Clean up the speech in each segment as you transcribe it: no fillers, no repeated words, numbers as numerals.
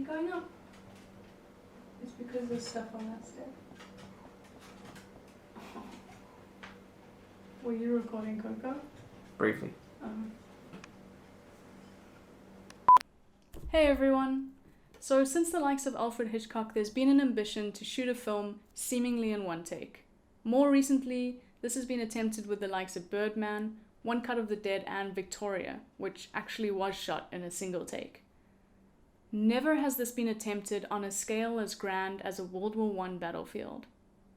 going up? It's because there's stuff on that step. Were you recording Coco? Briefly. Hey everyone! So since the likes of Alfred Hitchcock, there's been an ambition to shoot a film seemingly in one take. More recently, this has been attempted with the likes of Birdman, One Cut of the Dead and Victoria, which actually was shot in a single take. Never has this been attempted on a scale as grand as a World War I battlefield,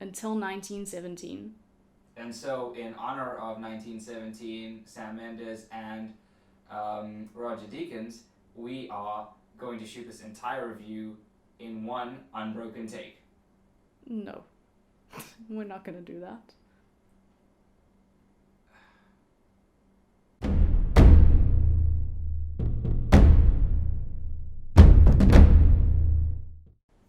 until 1917. And so, in honor of 1917, Sam Mendes and Roger Deakins, we are going to shoot this entire review in one unbroken take. No, we're not going to do that.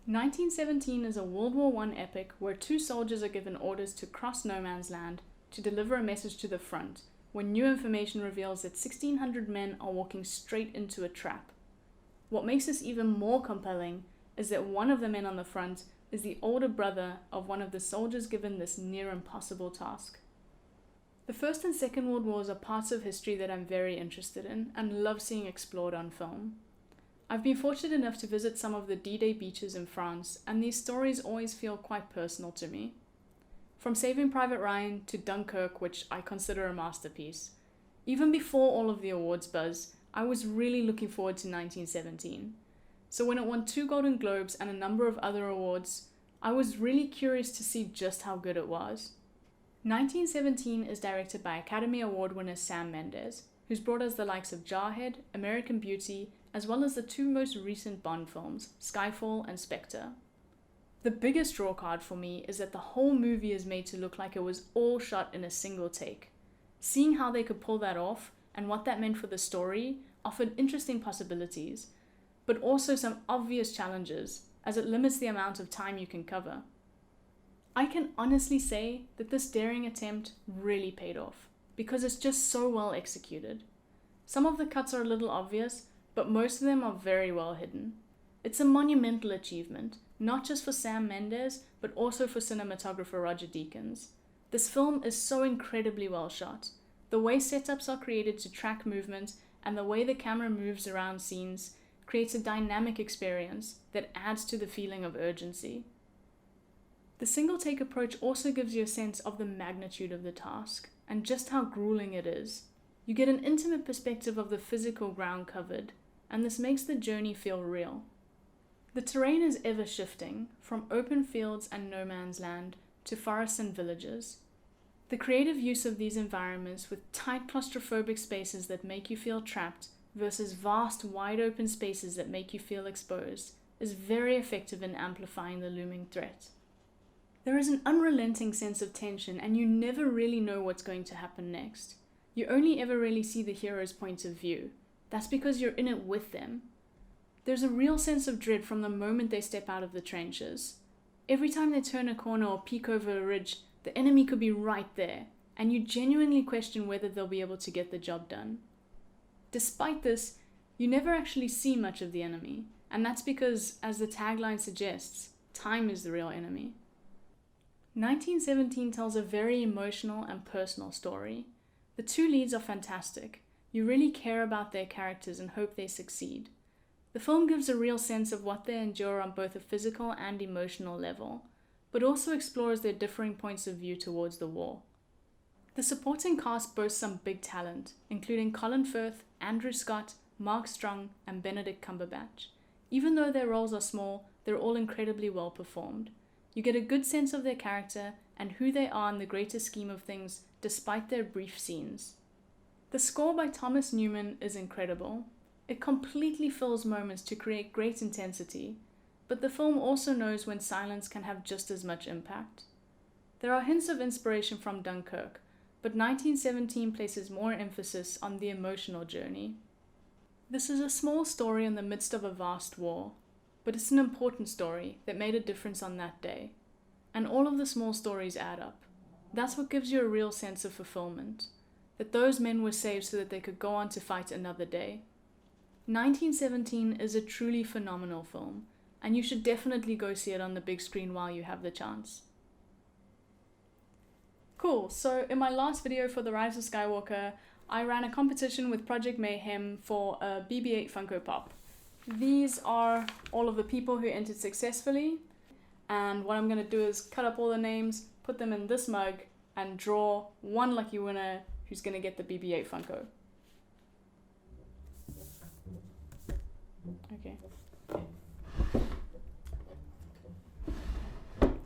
"1917 is a World War I epic where two soldiers are given orders to cross no man's land to deliver a message to the front when new information reveals that 1,600 men are walking straight into a trap. What makes this even more compelling is that one of the men on the front is the older brother of one of the soldiers given this near impossible task. The First and Second World Wars are parts of history that I'm very interested in and love seeing explored on film. I've been fortunate enough to visit some of the D-Day beaches in France, and these stories always feel quite personal to me. From Saving Private Ryan to Dunkirk, which I consider a masterpiece. Even before all of the awards buzz, I was really looking forward to 1917. So when it won 2 Golden Globes and a number of other awards, I was really curious to see just how good it was. 1917 is directed by Academy Award winner Sam Mendes, who's brought us the likes of Jarhead, American Beauty, as well as the 2 most recent Bond films, Skyfall and Spectre. The biggest draw card for me is that the whole movie is made to look like it was all shot in a single take. Seeing how they could pull that off and what that meant for the story offered interesting possibilities, but also some obvious challenges as it limits the amount of time you can cover. I can honestly say that this daring attempt really paid off because it's just so well executed. Some of the cuts are a little obvious, but most of them are very well hidden. It's a monumental achievement, not just for Sam Mendes, but also for cinematographer Roger Deakins. This film is so incredibly well shot. The way setups are created to track movement and the way the camera moves around scenes creates a dynamic experience that adds to the feeling of urgency. The single-take approach also gives you a sense of the magnitude of the task and just how grueling it is. You get an intimate perspective of the physical ground covered, and this makes the journey feel real. The terrain is ever shifting, from open fields and no man's land to forests and villages. The creative use of these environments with tight claustrophobic spaces that make you feel trapped versus vast wide open spaces that make you feel exposed is very effective in amplifying the looming threat. There is an unrelenting sense of tension and you never really know what's going to happen next. You only ever really see the hero's point of view. That's because you're in it with them. There's a real sense of dread from the moment they step out of the trenches. Every time they turn a corner or peek over a ridge, the enemy could be right there, and you genuinely question whether they'll be able to get the job done. Despite this, you never actually see much of the enemy, and that's because, as the tagline suggests, time is the real enemy. 1917 tells a very emotional and personal story. The 2 leads are fantastic. You really care about their characters and hope they succeed. The film gives a real sense of what they endure on both a physical and emotional level, but also explores their differing points of view towards the war. The supporting cast boasts some big talent, including Colin Firth, Andrew Scott, Mark Strong, and Benedict Cumberbatch. Even though their roles are small, they're all incredibly well performed. You get a good sense of their character and who they are in the greater scheme of things, despite their brief scenes. The score by Thomas Newman is incredible. It completely fills moments to create great intensity, but the film also knows when silence can have just as much impact. There are hints of inspiration from Dunkirk, but 1917 places more emphasis on the emotional journey. This is a small story in the midst of a vast war, but it's an important story that made a difference on that day. And all of the small stories add up. That's what gives you a real sense of fulfillment, that those men were saved so that they could go on to fight another day. 1917 is a truly phenomenal film, and you should definitely go see it on the big screen while you have the chance. Cool, so in my last video for the Rise of Skywalker, I ran a competition with Project Mayhem for a BB-8 Funko Pop. These are all of the people who entered successfully, and what I'm going to do is cut up all the names, put them in this mug, and draw one lucky winner who's going to get the BB-8 Funko. Okay.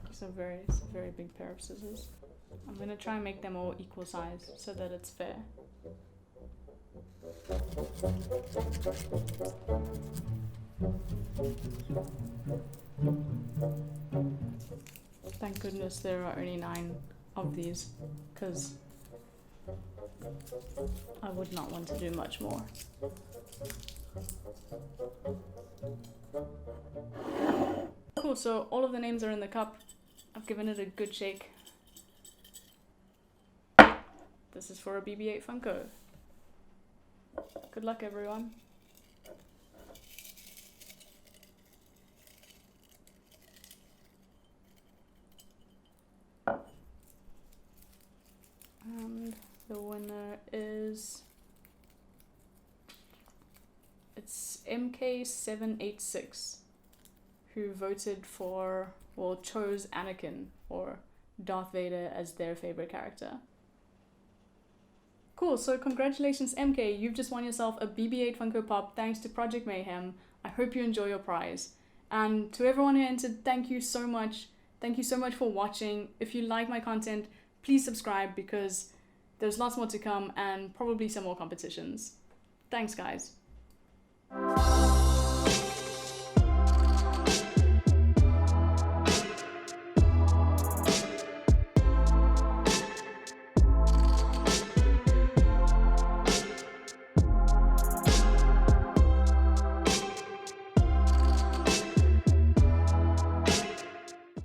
It's a very big pair of scissors. I'm going to try and make them all equal size so that it's fair. Thank goodness there are only 9 of these, because I would not want to do much more. Cool, so all of the names are in the cup. I've given it a good shake. This is for a BB-8 Funko. Good luck, everyone. And the winner is... it's MacKay786, who voted for, well, chose Anakin or Darth Vader as their favorite character. Cool, so congratulations MacKay, you've just won yourself a BB-8 Funko Pop thanks to Project Mayhem. I hope you enjoy your prize. And to everyone who entered, thank you so much. Thank you so much for watching. If you like my content, please subscribe because there's lots more to come and probably some more competitions. Thanks, guys.